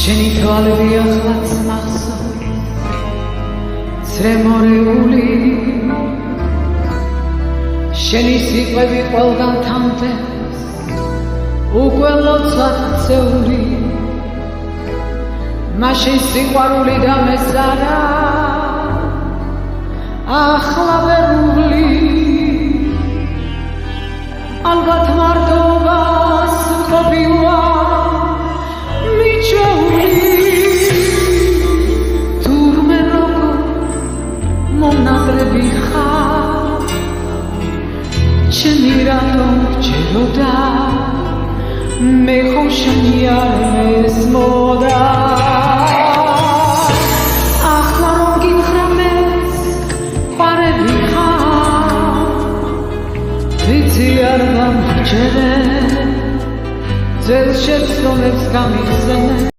შენი თვალები ახლაც მახსოვს ცრემორეული შენი სიტყვები ყველგან თამბობს უკვე ლოცვათწეული მაშინ სიყვარული და მეზარა ახლა ვერული ალბათ მარტობას ყოფილა მონატრები ხარ ჩემი რატომ გჭიროდა მე ხომ შენი არ მესმოდა ახლა რომ გითხრა მეც პარები ხარ ვიცი არ დამრჩენე ძველ შეცდომებს გამიხსენე